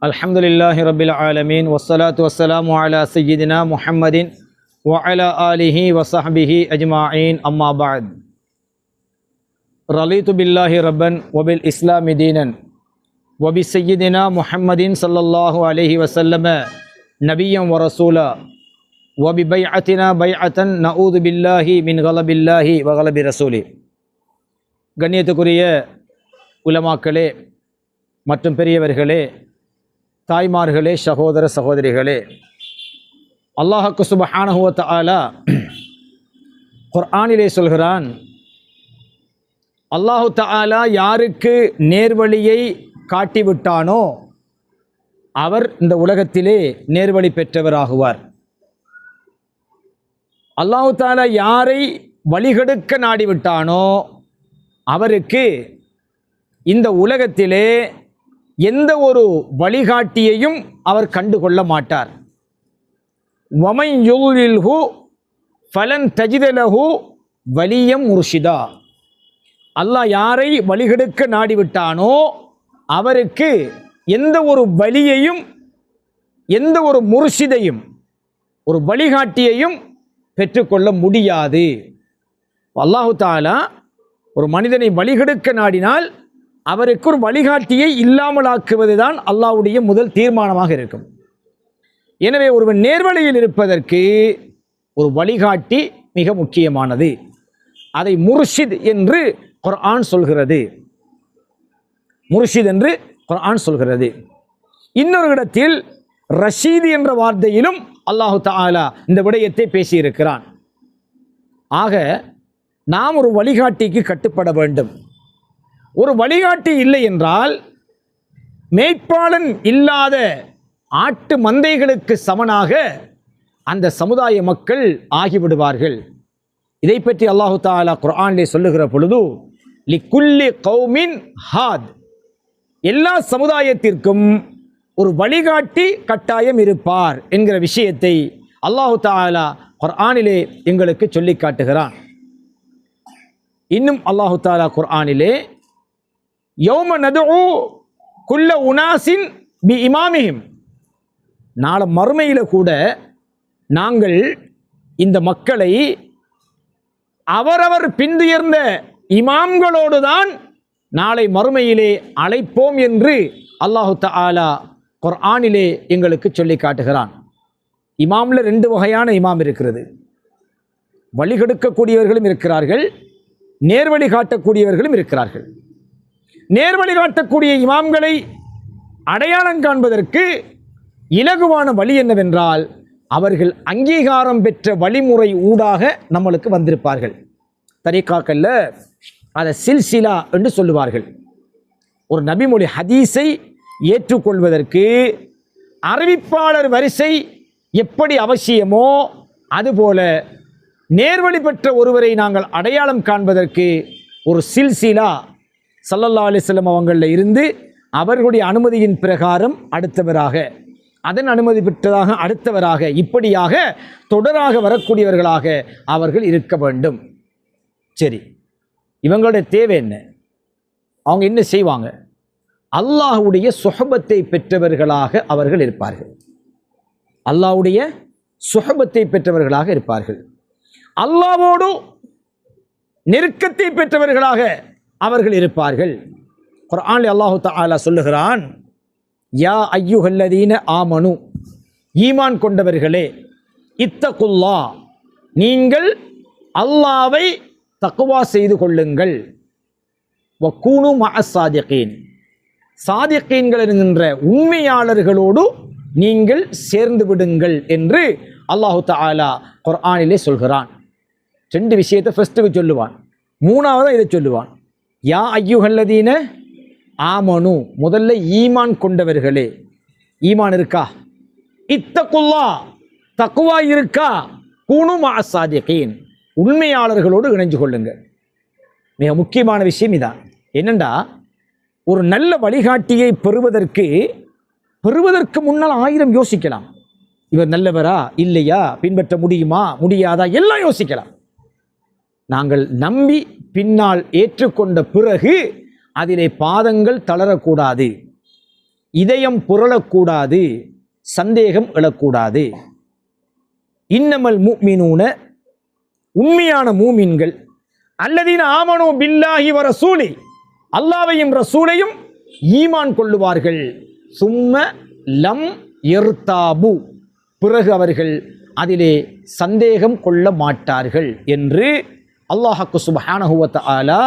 அல்ஹம்துலில்லாஹி ரப்பில் ஆலமீன் வஸ்ஸலாத்து வஸ்ஸலாமு அலா சய்யிதினா முஹம்மதின் வ அலா ஆலிஹி வ ஸஹ்பிஹி அஜ்மாஈன் அம்மா பஅத். ரலீது பில்லாஹி ரப்பன் வ பில் இஸ்லாமி தீனன் வ பி சய்யிதினா முஹம்மதின் ஸல்லல்லாஹு அலைஹி வஸல்லம நபிய்யன் வ ரசூலா வ பி பைஅத்தினா பைஅத்தன் நஊது பில்லாஹி மின் கலபில்லாஹி வ கலபி ரசூலி. கண்ணியத்துக்குரிய உலமாக்களே மற்றும் பெரியவர்களே, தாய்மார்களே, சகோதர சகோதரிகளே, அல்லாஹ்வுக்கு சுப்ஹானஹு வ தஆலா குர்ஆனிலே சொல்கிறான், அல்லாஹு தஆலா யாருக்கு நேர்வழியை காட்டிவிட்டானோ அவர் இந்த உலகத்திலே நேர்வழி பெற்றவராகுவார். அல்லாஹு தஆலா யாரை வழிகெடுக்க நாடிவிட்டானோ அவருக்கு இந்த உலகத்திலே எந்த ஒரு வழிகாட்டியையும் அவர் கண்டுகொள்ள மாட்டார். வமன் யுல்லில்ஹு ஃபலன் தஜித லஹு வலியம் முர்ஷிதா. அல்லாஹ் யாரை வழிகெடுக்க நாடிவிட்டானோ அவருக்கு எந்த ஒரு வழியையும், எந்த ஒரு முர்ஷிதையும், ஒரு வழிகாட்டியையும் பெற்றுக்கொள்ள முடியாது. அல்லாஹு தஆலா ஒரு மனிதனை வழிகெடுக்க நாடினால் அவருக்கு ஒரு வழிகாட்டியை இல்லாமலாக்குவதுதான் அல்லாஹ்வுடைய முதல் தீர்மானமாக இருக்கும். எனவே ஒருவன் நேர்வழியில் இருப்பதற்கு ஒரு வழிகாட்டி மிக முக்கியமானது. அதை முர்ஷித் என்று குர்ஆன் சொல்கிறது. முர்ஷித் என்று குர்ஆன் சொல்கிறது. இன்னொரு இடத்தில் ரஷீத் என்ற வார்த்தையிலும் அல்லாஹு தஆலா இந்த விடயத்தை பேசியிருக்கிறான். ஆக நாம் ஒரு வழிகாட்டிக்கு கட்டுப்பட வேண்டும். ஒரு வழிகாட்டி இல்லை என்றால் மேய்ப்பாளன் இல்லாத ஆட்டு மந்தைகளுக்கு சமனாக அந்த சமுதாய மக்கள் ஆகிவிடுவார்கள். இதை பற்றி அல்லாஹு தஆலா குர்ஆனிலே சொல்லுகிற பொழுது, லிக்குல்லி கௌமின் ஹாத், எல்லா சமுதாயத்திற்கும் ஒரு வழிகாட்டி கட்டாயம் இருப்பார் என்கிற விஷயத்தை அல்லாஹு தஆலா குர்ஆனிலே எங்களுக்கு சொல்லி காட்டுகிறான். இன்னும் அல்லாஹு தஆலா குர்ஆனிலே, யௌம நதுஉ குல்ல உனாசின் பி இமாமிஹிம், நாளை மறுமையில் கூட நாங்கள் இந்த மக்களை அவரவர் பின்துயர்ந்த இமாம்களோடு தான் நாளை மறுமையிலே அழைப்போம் என்று அல்லாஹு தஆலா குர்ஆனிலே எங்களுக்கு சொல்லி காட்டுகிறான். இமாமில் ரெண்டு வகையான இமாம் இருக்கிறது. வழிகெடுக்கக்கூடியவர்களும் இருக்கிறார்கள், நேர்வழி காட்டக்கூடியவர்களும் இருக்கிறார்கள். நேர்வழி காட்டக்கூடிய இமாம்களை அடையாளம் காண்பதற்கு இலகுவான வழி என்னவென்றால், அவர்கள் அங்கீகாரம் பெற்ற வழிமுறை ஊடாக நம்மளுக்கு வந்திருப்பார்கள். தரீகாக்கல்ல அதை சில்சிலா என்று சொல்லுவார்கள். ஒரு நபிமொழி ஹதீஸை ஏற்றுக்கொள்வதற்கு அறிவிப்பாளர் வரிசை எப்படி அவசியமோ அதுபோல நேர்வழி பெற்ற ஒருவரை நாங்கள் அடையாளம் காண்பதற்கு ஒரு சில்சிலா ஸல்லல்லாஹு அலைஹி வஸல்லம் அவங்களில் இருந்து அவர்களுடைய அனுமதியின் பிரகாரம் அடுத்தவராக, அதன் அனுமதி பெற்றதாக அடுத்தவராக, இப்படியாக தொடராக வரக்கூடியவர்களாக அவர்கள் இருக்க வேண்டும். சரி, இவங்களுடைய தேவை என்ன? அவங்க என்ன செய்வாங்க? அல்லாஹ்வுடைய சுஹபத்தை பெற்றவர்களாக அவர்கள் இருப்பார்கள். அல்லாஹ்வுடைய சுஹபத்தை பெற்றவர்களாக இருப்பார்கள். அல்லாஹ்வோடு நெருக்கத்தை பெற்றவர்களாக அவர்கள் இருப்பார்கள். குர்ஆனில் அல்லாஹு தஆலா சொல்லுகிறான், யா அய்யுஹல்லதீன ஆமனு, ஈமான் கொண்டவர்களே, இத்தகுல்லாஹ், நீங்கள் அல்லாஹ்வை தக்வா செய்து கொள்ளுங்கள், வக்கூனு மஅஸ் சாதிகீன், சாதிகீன்கள் என்கின்ற உண்மையாளர்களோடு நீங்கள் சேர்ந்து விடுங்கள் என்று அல்லாஹு தஆலா குர்ஆனிலே சொல்கிறான். ரெண்டு விஷயத்தை ஃபர்ஸ்ட்டுக்கு சொல்லுவான், மூணாவதாக இதை சொல்லுவான். யா ஐயுஹல்லதீன ஆமனு, முதல்ல ஈமான் கொண்டவர்களே. ஈமான் இருக்கா? இத்தகுல்லாஹ், தக்வா இருக்கா? கூனு மஅஸ் சாதிகீன், உண்மையாளர்களோடு இணைஞ்சு கொள்ளுங்க. மிக முக்கியமான விஷயம் இதான். என்னண்டா, ஒரு நல்ல வழிகாட்டியை பெறுவதற்கு முன்னால் 1000 யோசிக்கலாம். இவர் நல்லவரா இல்லையா, பின்பற்ற முடியுமா முடியாதா, எல்லாம் யோசிக்கலாம். நாங்கள் நம்பி பின்னால் ஏற்றுக்கொண்ட பிறகு அதிலே பாதங்கள் தளரக்கூடாது. இதயம் புரளக்கூடாது, சந்தேகம் எழக்கூடாது. இன்னமல் முஃமினூன, உண்மையான மூமின்கள், அல்லதீன ஆமனு பில்லாஹி வ ரசூலி, அல்லாஹ்வையும் ரசூலையும் ஈமான் கொள்ளுவார்கள். சும்ம லம் யர்தாபு, பிறகு அவர்கள் அதிலே சந்தேகம் கொள்ள மாட்டார்கள் என்று அல்லாஹ் சுப்ஹானஹு வ தஆலா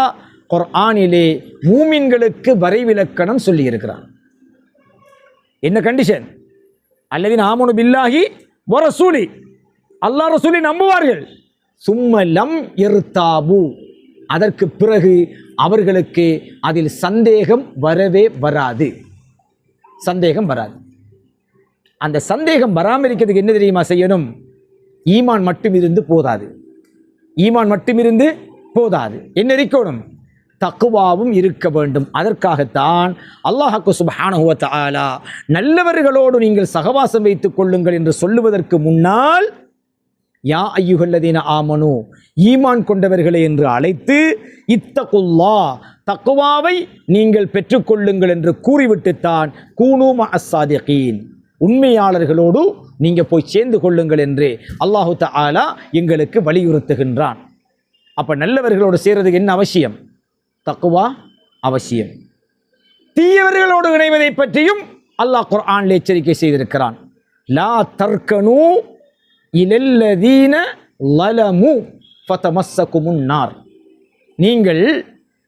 குர்ஆனிலே மூமின்களுக்கு வரைவிலக்கணம் சொல்லி இருக்கிறார். என்ன கண்டிஷன்? அல்லதீன ஆமனு பில்லாஹி வ ரசூலி, அல்லாஹ் ரசூலை நம்புவார்கள். சும்ம லம் யர்தாபு, அதற்கு பிறகு அவர்களுக்கு அதில் சந்தேகம் வரவே வராது. சந்தேகம் வராது. அந்த சந்தேகம் வராமல் இருக்கிறதுக்கு என்ன தெரியுமா செய்யணும்? ஈமான் மட்டும் இருந்து போதாது. ஈமான் மட்டும் இருந்து போதாது. என்ன இருக்கணும்? தக்வாவும் இருக்க வேண்டும். அதற்காகத்தான் அல்லாஹ் சுப்ஹானஹு வ தஆலா நல்லவர்களோடு நீங்கள் சகவாசம் வைத்துக் கொள்ளுங்கள் என்று சொல்லுவதற்கு முன்னால் யா அய்யுஹல்லதீன ஆமனு, ஈமான் கொண்டவர்களே என்று அழைத்து, இத்தகுல்லாஹ், தக்வாவை நீங்கள் பெற்றுக்கொள்ளுங்கள் என்று கூறிவிட்டுத்தான் கூனு மஅஸ் ஸாதிகீன், உண்மையாளர்களோடு நீங்க போய் சேர்ந்து கொள்ளுங்கள் என்று அல்லாஹு தஆலா எங்களுக்கு வலியுறுத்துகின்றான். அப்ப நல்லவர்களோடு சேர்றதுக்கு என்ன அவசியம்? தக்வா அவசியம். தீயவர்களோடு இணைவதை பற்றியும் அல்லாஹ் குர்ஆனில் எச்சரிக்கை செய்திருக்கிறான். லா தர்கனு இலல்லதீன லலமு ஃபதமஸ்ஸகுமுன் நார், நீங்கள்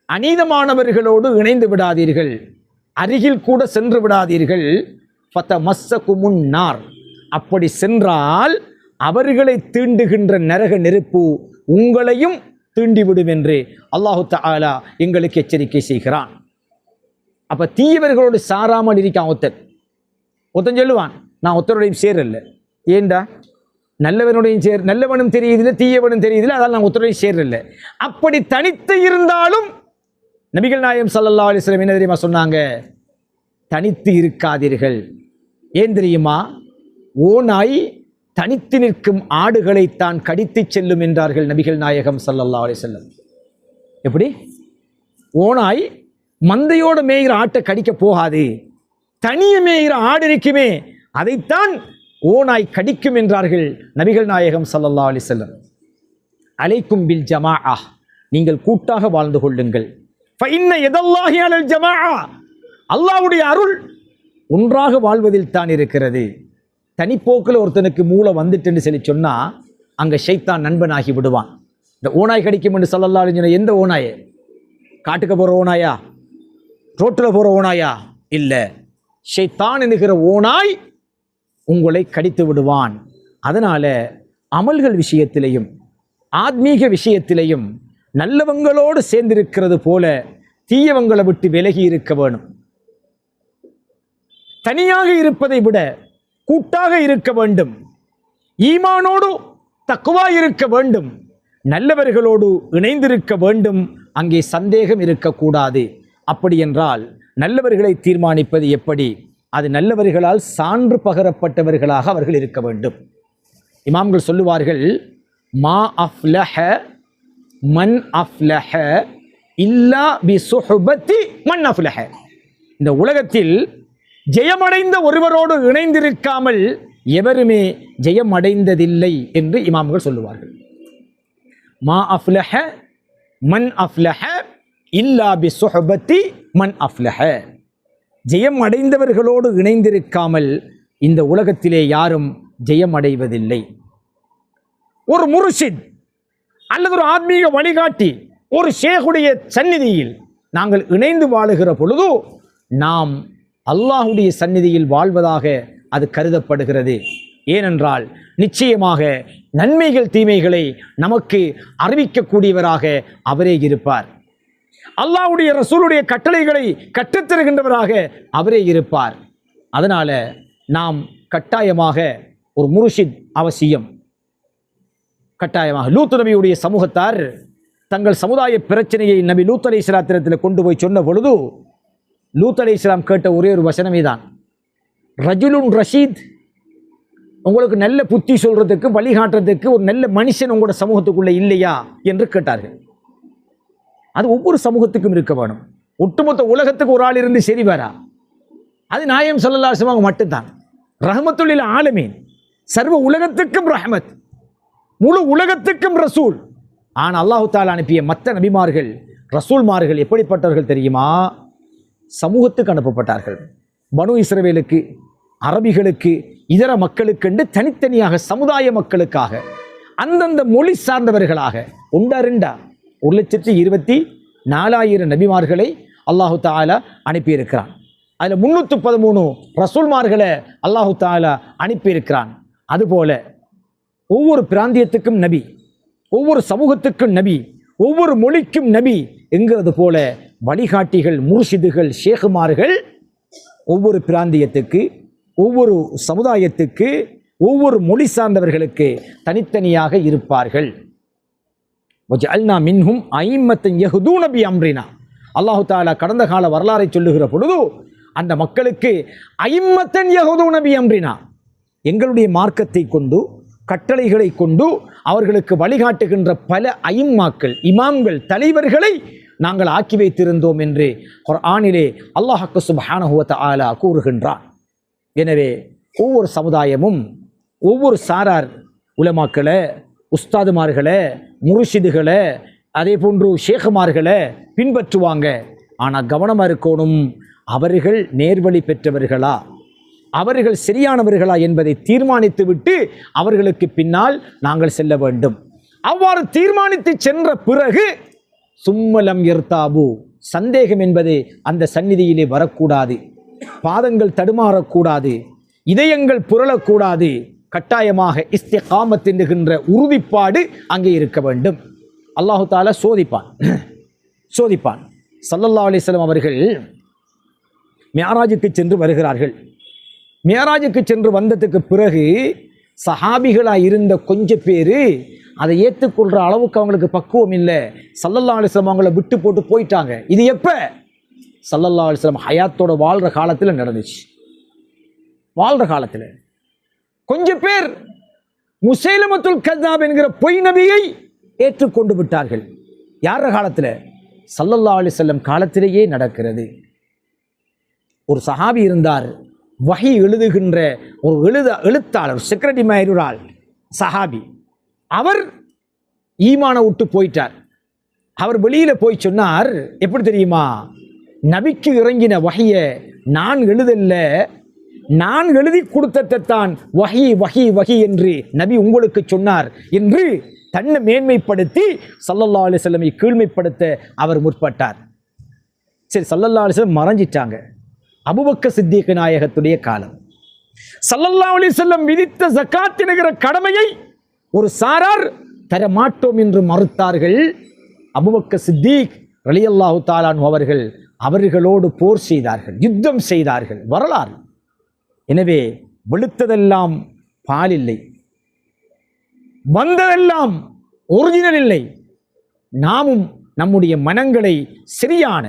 அநீதமானவர்களோடு இணைந்து விடாதீர்கள், அருகில் கூட சென்று விடாதீர்கள். ஃபதமஸ்ஸகுமுன் நார், அப்படி சென்றால் அவர்களை தீண்டுகின்ற நரக நெருப்பு உங்களையும் தீண்டிவிடும் என்று அல்லாஹு தஆலா எங்களுக்கு எச்சரிக்கை செய்கிறான். அப்ப தீயவர்களோடு சாராமல் இருக்கான் ஒருத்தன் சொல்லுவான், நான் ஒருத்தரோடையும் சேரல. ஏண்டா? நல்லவனுடையும் நல்லவனும் தெரியுதில்லை, தீயவனும் தெரியுதில்லை, அதால் நான் ஒருத்தரோடையும் சேரல. அப்படி தனித்து இருந்தாலும் நபிகள் நாயகம் ஸல்லல்லாஹு அலைஹி வஸல்லம் என்ன தெரியுமா சொன்னாங்க? தனித்து இருக்காதீர்கள். ஏன் தெரியுமா? ஓநாய் தனித்து நிற்கும் ஆடுகளைத்தான் கடித்து செல்லும் என்றார்கள் நபிகள் நாயகம் ஸல்லல்லாஹு அலைஹி வஸல்லம். எப்படி? ஓநாய் மந்தையோடு மேய்கிற ஆட்டை கடிக்க போகாது, தனியே மேய்கிற ஆடு இருக்குமே அதைத்தான் ஓநாய் கடிக்கும் என்றார்கள் நபிகள் நாயகம் ஸல்லல்லாஹு அலைஹி வஸல்லம். அலைக்கும் பில் ஜமாஅ, நீங்கள் கூட்டாக வாழ்ந்து கொள்ளுங்கள். ஃபஇன்ன யதல்லாஹி அலல் ஜமாஅ, அல்லாஹ்வுடைய அருள் ஒன்றாக வாழ்வதில் தான் இருக்கிறது. தனிப்போக்கில் ஒருத்தனுக்கு மூளை வந்துட்டுன்னு சொல்லி சொன்னா அங்க ஷைத்தான் நண்பனாகி விடுவான். இந்த ஓநாய் கடிக்கும் என்று ஸல்லல்லாஹு அலைஹி வஸல்லம், எந்த ஓநாயே? காட்டுக்கு போற ஓநாயா? ரோட்டில் போற ஓநாயா? இல்ல, ஷைத்தான் என்கிற ஓநாய் உங்களை கடித்து விடுவான். அதனால அமல்கள் விஷயத்திலையும் ஆத்மீக விஷயத்திலையும் நல்லவங்களோடு சேர்ந்திருக்கிறது போல தீயவங்களை விட்டு விலகி இருக்க வேணும். தனியாக இருப்பதை விட கூட்டாக இருக்க வேண்டும். ஈமானோடு தக்வா இருக்க வேண்டும். நல்லவர்களோடு இணைந்திருக்க வேண்டும். அங்கே சந்தேகம் இருக்கக்கூடாது. அப்படி என்றால் நல்லவர்களை தீர்மானிப்பது எப்படி? அது நல்லவர்களால் சான்று பகரப்பட்டவர்களாக அவர்கள் இருக்க வேண்டும். இமாம்கள் சொல்லுவார்கள், மா அஃப்லஹ மன் அஃப்லஹ இல்லா பி சுஹ்பத்தி மன் அஃப்லஹ. இந்த உலகத்தில் ஜெயமடைந்த ஒருவரோடு இணைந்திருக்காமல் எவருமே ஜெயம் அடைந்ததில்லை என்று இமாம்கள் சொல்லுவார்கள். மா அஃப்லஹ மன் அஃப்லஹ இல்லா பி சுஹ்பத்தி மன் அஃப்லஹ. ஜெயம் அடைந்தவர்களோடு இணைந்திருக்காமல் இந்த உலகத்திலே யாரும் ஜெயம் அடைவதில்லை. ஒரு முர்ஷித் அல்லது ஒரு ஆத்மீக வழிகாட்டி, ஒரு ஷேகுடைய சந்நிதியில் நாங்கள் இணைந்து வாழுகிற பொழுது நாம் அல்லாஹுடைய சந்நிதியில் வாழ்வதாக அது கருதப்படுகிறது. ஏனென்றால் நிச்சயமாக நன்மைகள் தீமைகளை நமக்கு அறிவிக்கக்கூடியவராக அவரே இருப்பார். அல்லாஹ்வுடைய ரசூலுடைய கட்டளைகளை கற்றுத்தருகின்றவராக அவரே இருப்பார். அதனால நாம் கட்டாயமாக ஒரு முர்ஷித் அவசியம். கட்டாயமாக லூத் நபியுடைய சமூகத்தார் தங்கள் சமுதாய பிரச்சனையை நபி லூத் அலைஹிஸ்ஸலாத்திடத்தில் கொண்டு போய் சொன்ன பொழுது லூத் அலைஹிஸ்ஸலாம் கேட்ட ஒரே ஒரு வசனமே தான், ரஜுலுன் ரஷீத், உங்களுக்கு நல்ல புத்தி சொல்றதுக்கு வழிகாட்டுறதுக்கு ஒரு நல்ல மனுஷன் உங்களோட சமூகத்துக்குள்ள இல்லையா என்று கேட்டார்கள். அது ஒவ்வொரு சமூகத்துக்கும் இருக்க வேணும். ஒட்டுமொத்த உலகத்துக்கு ஒரு ஆள் இருந்து சரி வரா? அது நாயகம் ஸல்லல்லாஹு அலைஹி வஸல்லம் மட்டும்தான். ரஹ்மத்துல் லில் ஆலமீன், சர்வ உலகத்துக்கும் ரஹ்மத், முழு உலகத்துக்கும் ரசூல். ஆனால் அல்லாஹு தஆலா அனுப்பிய மற்ற நபிமார்கள் ரசூல்மார்கள் எப்படிப்பட்டவர்கள் தெரியுமா? சமூகத்துக்கு அனுப்பப்பட்டார்கள். பனு இஸ்ரவேலுக்கு, அரபிகளுக்கு, இதர மக்களுக்கு என்று தனித்தனியாக சமுதாய மக்களுக்காக அந்தந்த மொழி சார்ந்தவர்களாக உண்டா ரெண்டா 1,24,000 நபிமார்களை அல்லாஹு தஆலா அனுப்பியிருக்கிறான். அதில் 313 ரசூல்மார்களை அல்லாஹு தஆலா அனுப்பியிருக்கிறான். அதுபோல ஒவ்வொரு பிராந்தியத்துக்கும் நபி, ஒவ்வொரு சமூகத்துக்கும் நபி, ஒவ்வொரு மொழிக்கும் நபி என்கிறது போல வழிகாட்டிகள், முர்ஷிதுகள், ஷேகுமார்கள் ஒவ்வொரு பிராந்தியத்துக்கு, ஒவ்வொரு சமுதாயத்துக்கு, ஒவ்வொரு மொழி சார்ந்தவர்களுக்கு தனித்தனியாக இருப்பார்கள். வஜஅல்னா மின்ஹும் அய்யிம்மத்தன் யஹ்தூன பிஅம்ரினா. அல்லாஹு தஆலா கடந்த கால வரலாறை சொல்லுகிற பொழுது அந்த மக்களுக்கு அய்யிம்மத்தன் யஹ்தூன பிஅம்ரினா, எங்களுடைய மார்க்கத்தை கொண்டு, கட்டளைகளை கொண்டு அவர்களுக்கு வழிகாட்டுகின்ற பல அயிம்மாக்கள், இமாம்கள், தலைவர்களை நாங்கள் ஆக்கி வைத்திருந்தோம் என்று குர்ஆனிலே அல்லாஹ் சுப்ஹானஹு வ தஆலா கூறுகின்றான். எனவே ஒவ்வொரு சமுதாயமும் ஒவ்வொரு சாரார் உலமாக்களை, உஸ்தாதுமார்களை, முர்ஷிதுகளை, அதே போன்று ஷேகுமார்களை பின்பற்றுவாங்க. ஆனால் கவனமாக இருக்கணும், அவர்கள் நேர்வழி பெற்றவர்களா, அவர்கள் சரியானவர்களா என்பதை தீர்மானித்து விட்டு அவர்களுக்கு பின்னால் நாங்கள் செல்ல வேண்டும். அவ்வாறு தீர்மானித்து சென்ற பிறகு சும்மலம் யர்தாபு, சந்தேகம் என்பது அந்த சந்நிதியிலே வரக்கூடாது, பாதங்கள் தடுமாறக்கூடாது, இதயங்கள் புரளக்கூடாது. கட்டாயமாக இஸ்திகாமத் என்கின்ற உறுதிப்பாடு அங்கே இருக்க வேண்டும். அல்லாஹு தஆலா சோதிப்பான். ஸல்லல்லாஹு அலைஹி வஸல்லம் அவர்கள் மிஅராஜுக்கு சென்று வருகிறார்கள். மிஅராஜுக்கு சென்று வந்ததுக்கு பிறகு சஹாபிகளாக இருந்த கொஞ்சம் பேர் அதை ஏற்றுக்கொள்கிற அளவுக்கு அவங்களுக்கு பக்குவம் இல்லை. ஸல்லல்லாஹு அலைஹி வஸல்லம் அவங்கள விட்டு போட்டு போயிட்டாங்க. இது எப்போ? ஸல்லல்லாஹு அலைஹி வஸல்லம் ஹயாத்தோட வாழ்கிற காலத்தில் நடந்துச்சு. வாழ்கிற காலத்தில் கொஞ்சம் பேர் முஸைலமத்துல் கஸ்ஸாப் என்கிற பொய் நபியை ஏற்றுக்கொண்டு விட்டார்கள். யார காலத்தில்? ஸல்லல்லாஹு அலைஹி வஸல்லம் காலத்திலேயே நடக்கிறது. ஒரு சஹாபி இருந்தார், வஹி எழுதுகின்ற ஒரு எழுத்தாளர், செக்ரட்டரி மாயிருரால் சஹாபி. அவர் ஈமான விட்டு போயிட்டார். அவர் வெளியில் போய் சொன்னார், எப்படி தெரியுமா? நபிக்கு இறங்கின வஹியை நான் எழுதல்ல, நான் எழுதி கொடுத்ததைத்தான் வஹி வஹி வஹி என்று நபி உங்களுக்கு சொன்னார் என்று தன்னை மேன்மைப்படுத்தி ஸல்லல்லாஹு அலைஹி வஸல்லம் கீழ்மைப்படுத்த அவர் முற்பட்டார். சரி, ஸல்லல்லாஹு அலைஹி வஸல்லம் மறைஞ்சிட்டாங்க. அபூபக்கர் சித்திக் நாயகத்துடைய காலம். ஸல்லல்லாஹு அலைஹி வஸல்லம் விதித்த ஜகாத் என்கிற கடமையை ஒரு சாரார் தர மாட்டோம் என்று மறுத்தார்கள். அபூபக்கர் சித்திக் ரலியல்லாஹு தஆலா அன்ஹு அவர்களோடு போர் செய்தார்கள், யுத்தம் செய்தார்கள். வரலாறு. எனவே வெளுத்ததெல்லாம் பால் இல்லை, வந்ததெல்லாம் ஒரிஜினல் இல்லை. நாமும் நம்முடைய மனங்களை சரியான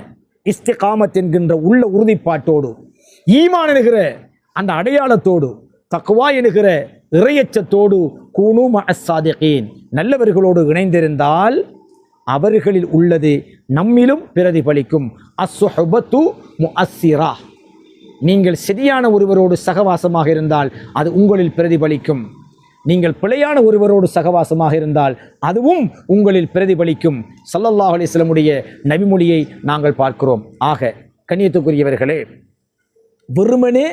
இஸ்திகாமத் என்கின்ற உள்ள உறுதிப்பாட்டோடு, ஈமான் என்கிற அந்த அடையாளத்தோடு, தக்வா என்கிற இறையச்சத்தோடு, கூனு மஅஸ் ஸாதிகீன், நல்லவர்களோடு இணைந்திருந்தால் அவர்களில் உள்ளது நம்மிலும் பிரதிபலிக்கும். அஸ்ஸுஹபத்து முஅஸ்ஸிரா, நீங்கள் சரியான ஒருவரோடு சகவாசமாக இருந்தால் அது உங்களில் பிரதிபலிக்கும். நீங்கள் பிழையான ஒருவரோடு சகவாசமாக இருந்தால் அதுவும் உங்களில் பிரதிபலிக்கும். ஸல்லல்லாஹு அலைஹி வஸல்லமுடைய நபிமொழியை நாங்கள் பார்க்கிறோம். ஆக கண்ணியத்துக்குரியவர்களே, வெறுமனே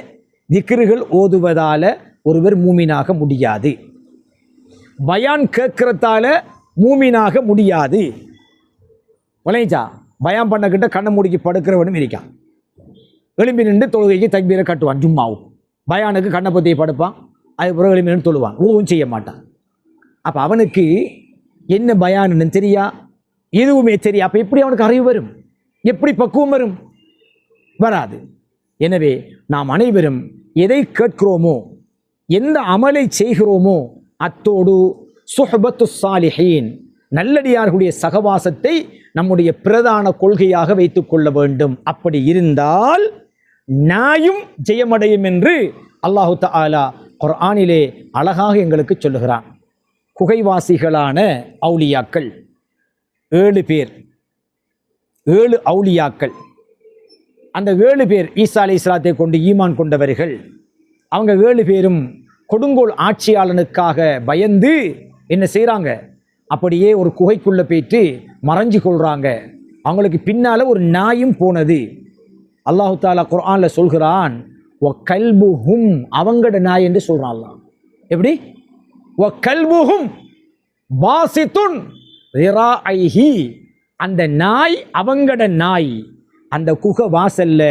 திக்ருகள் ஓதுவதால ஒருவர் மூமினாக முடியாது. பயான் கேட்கறதால மூமினாக முடியாது. வளைஞ்சா பயான் பண்ணக்கிட்ட கண்ணை மூடிக்கு படுக்கிறவனும் இருக்கான். எலும்பி நின்று தொழுகைக்கு தக்பீரை கட்டுவான். ஜும்மாவும் பயானுக்கு கண்ணை பற்றியை படுப்பான். அதுக்கப்புறம் எலும்பி நின்று தொழுவான். ஊவும் செய்ய மாட்டான். அப்போ அவனுக்கு என்ன பயான்னு தெரியா, எதுவுமே தெரியா. அப்போ எப்படி அவனுக்கு அறிவு வரும்? எப்படி பக்குவம் வரும்? வராது. எனவே நாம் அனைவரும் எதை கேட்கிறோமோ, எந்த அமலை செய்கிறோமோ, அத்தோடு சுஹ்பத்து சாலிஹீன், நல்லடியார்களுடைய சகவாசத்தை நம்முடைய பிரதான கொள்கையாக வைத்துக் கொள்ள வேண்டும். அப்படி இருந்தால் நாயும் ஜெயமடையும் என்று அல்லாஹு தஆலா குர்ஆனிலே அழகாக எங்களுக்கு சொல்லுகிறான். குகைவாசிகளான அவுலியாக்கள் 7 பேர், 7 அவுலியாக்கள். அந்த 7 பேர் ஈசா அலைஹிஸ்ஸலாத்தை கொண்டு ஈமான் கொண்டவர்கள். அவங்க 7 பேரும் கொடுங்கோல் ஆட்சியாளனுக்காக பயந்து என்ன செய்கிறாங்க, அப்படியே ஒரு குகைக்குள்ள போயிட்டு மறைஞ்சு கொள்றாங்க. அவங்களுக்கு பின்னால ஒரு நாயும் போனது. அல்லாஹு தாலா குர்ஆன்ல சொல்கிறான், வ கல்புஹும், அவங்கட நாய் என்று சொல்றான் அல்லாஹ். எப்படி? வ கல்புஹும் பாசித்துன் ரிராஐஹி, அந்த நாய், அவங்கட நாய் அந்த குகை வாசல்ல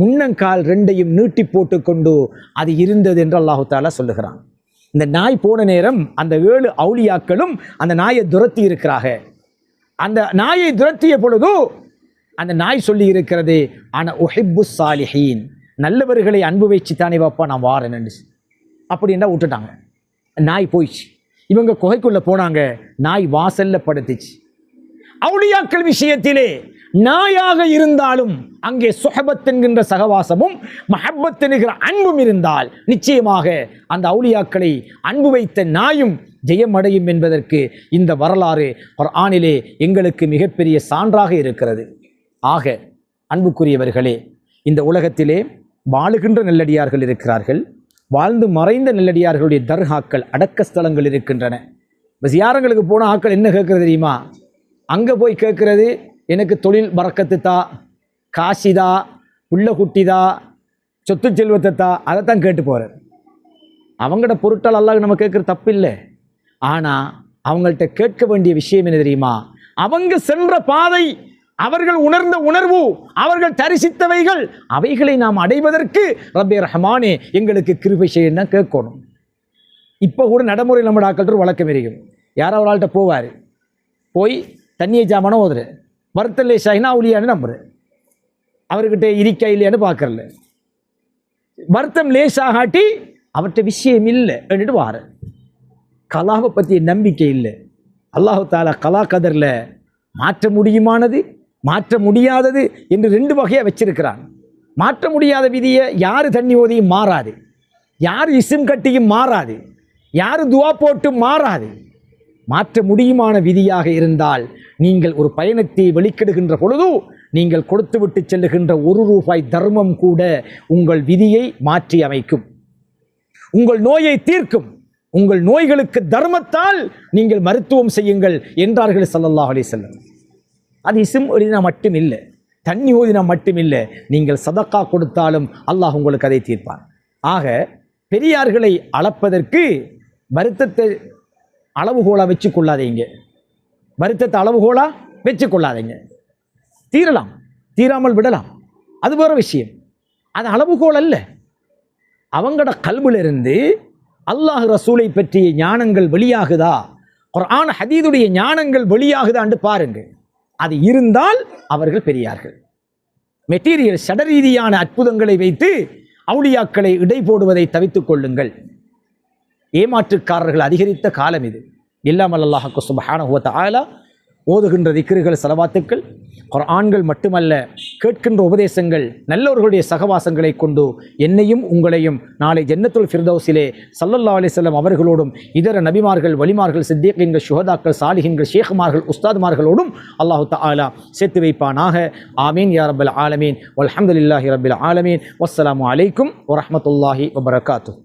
முன்னங்கால் 2ஐயும் நீட்டி போட்டு கொண்டு அது இருந்தது என்று அல்லாஹு தாலா சொல்லுகிறான். இந்த நாய் போன நேரம் அந்த 7 அவுலியாக்களும் அந்த நாயை துரத்தி இருக்கிறாங்க. அந்த நாயை துரத்திய பொழுது அந்த நாய் சொல்லி இருக்கிறது, ஆனா உஹிப்பு சாலிஹீன், நல்லவர்களை அன்பு வச்சு தானே வாப்பா நான் வாரேன்னு. அப்படின்னா விட்டுட்டாங்க. நாய் போயிடுச்சு. இவங்க குகைக்குள்ள போனாங்க. நாய் வாசல்ல படுத்துச்சு. அவுலியாக்கள் விஷயத்திலே நாயாக இருந்தாலும் அங்கே சுஹபத் என்கின்ற சகவாசமும் மஹப்பத் என்கிற அன்பும் இருந்தால் நிச்சயமாக அந்த அவுலியாக்களை அன்பு வைத்த நாயும் ஜெயம் அடையும் என்பதற்கு இந்த வரலாறு குர்ஆனிலே எங்களுக்கு மிகப்பெரிய சான்றாக இருக்கிறது. ஆக அன்புக்குரியவர்களே, இந்த உலகத்திலே வாழுகின்ற நல்லடியார்கள் இருக்கிறார்கள், வாழ்ந்து மறைந்த நல்லடியார்களுடைய தர்காக்கள், அடக்க ஸ்தலங்கள் இருக்கின்றன. ஜியாரங்களுக்கு போன ஆக்கள் என்ன கேட்கறது தெரியுமா? அங்கே போய் கேட்கறது, எனக்கு தொழில் பறக்கத்து தா, காசிதா, உள்ள குட்டிதா, சொத்து செல்வத்தை தா, அதைத்தான் கேட்டு போகிறார். அவங்களோட பொருட்கள் அல்லாஹ் நம்ம கேட்குற தப்பு இல்லை. ஆனால் அவங்கள்ட்ட கேட்க வேண்டிய விஷயம் என்ன தெரியுமா? அவங்க சென்ற பாதை, அவர்கள் உணர்ந்த உணர்வு, அவர்கள் தரிசித்தவைகள், அவைகளை நாம் அடைவதற்கு ரப்பே ரஹ்மானே எங்களுக்கு கிருபை செய்யணும்னா கேட்கணும். இப்போ கூட நடைமுறையில் நம்ம ஆக்கள் வழக்கம் இருக்கும். யாரோ ஒரு ஆள்கிட்ட போவார், போய் தண்ணியை ஜாமான ஓதுரு, வருத்தம் லேசாயினா அவுலியான்னு நம்புற, அவர்கிட்ட இருக்கா இல்லையான்னு பார்க்கறல, வருத்தம் லேசாகாட்டி அவர்கிட்ட விஷயம் இல்லை அப்படின்ட்டு வார. கலாவை பற்றிய நம்பிக்கை இல்லை. அல்லாஹு தாலா கலா கதரில் மாற்ற முடியுமானது, மாற்ற முடியாதது என்று 2 வகையாக வச்சிருக்கிறான். மாற்ற முடியாத விதியை யார் தண்ணி ஓதியும் மாறாது, யார் இஸ்ம் கட்டியும் மாறாது, யார் துவா போட்டும் மாறாது. மாற்ற முடியுமான விதியாக இருந்தால் நீங்கள் ஒரு பயணத்தை வெளிக்கிடுகின்ற பொழுது நீங்கள் கொடுத்துவிட்டு செல்லுகின்ற 1 ரூபாய் தர்மம் கூட உங்கள் விதியை மாற்றி அமைக்கும், உங்கள் நோயை தீர்க்கும். உங்கள் நோய்களுக்கு தர்மத்தால் நீங்கள் மருத்துவம் செய்யுங்கள் என்றார்கள் ஸல்லல்லாஹு அலைஹி வஸல்லம். அது இஸ்ம் ஓதினா மட்டும் இல்லை, தண்ணி ஓதினா மட்டும் இல்லை, நீங்கள் சதக்கா கொடுத்தாலும் அல்லாஹ் உங்களுக்கு அதை தீர்ப்பான். ஆக பெரியார்களை அளப்பதற்கு வருத்தத்தை அளவுகோலா வச்சு கொள்ளாதீங்க, வருத்தத்தை அளவுகோலா வச்சு கொள்ளாதீங்க. தீரலாம், தீராமல் விடலாம், அது வேற விஷயம். அது அளவுகோல் அல்ல. அவங்களோட கல்விலிருந்து அல்லாஹ் ரசூலை பற்றிய ஞானங்கள் வெளியாகுதா, குர்ஆன் ஹதீதுடைய ஞானங்கள் வெளியாகுதான்னு பாருங்க. அது இருந்தால் அவர்கள் பெரியார்கள். மெட்டீரியல் சடரீதியான அற்புதங்களை வைத்து அவுலியாக்களை இடை போடுவதை தவித்துக் கொள்ளுங்கள். ஏமாற்றுக்காரர்கள் அதிகரித்த காலம் இது. எல்லாம் அல்லாஹ் சுப்ஹானஹு வ தஆலா ஓதுகின்ற திக்ருகள், ஸலவாத்துக்கள், குர்ஆன்கள் மட்டுமல்ல, கேட்கின்ற உபதேசங்கள், நல்லவர்களுடைய சகவாசங்களை கொண்டு என்னையும் உங்களையும் நாளை ஜன்னத்துல் ஃபிர்தௌஸிலே ஸல்லல்லாஹு அலைஹி வஸல்லம் அவர்களோடும் இதர நபிமார்கள், வலிமார்கள், சித்தீகீன்கள், ஷுஹதாக்கள், சாலிஹீன்கள், ஷேഖ்மார்கள், உஸ்தாத்மார்களோடும் அல்லாஹு தஆலா சேர்த்து வைப்பானாக. ஆமீன் யா ரப்பல் ஆலமீன். வல்ஹம்துலில்லாஹி ரப்பில் ஆலமீன். வஸ்ஸலாமு அலைக்கும் வரஹ்மத்துல்லாஹி வபரகாத்துஹு.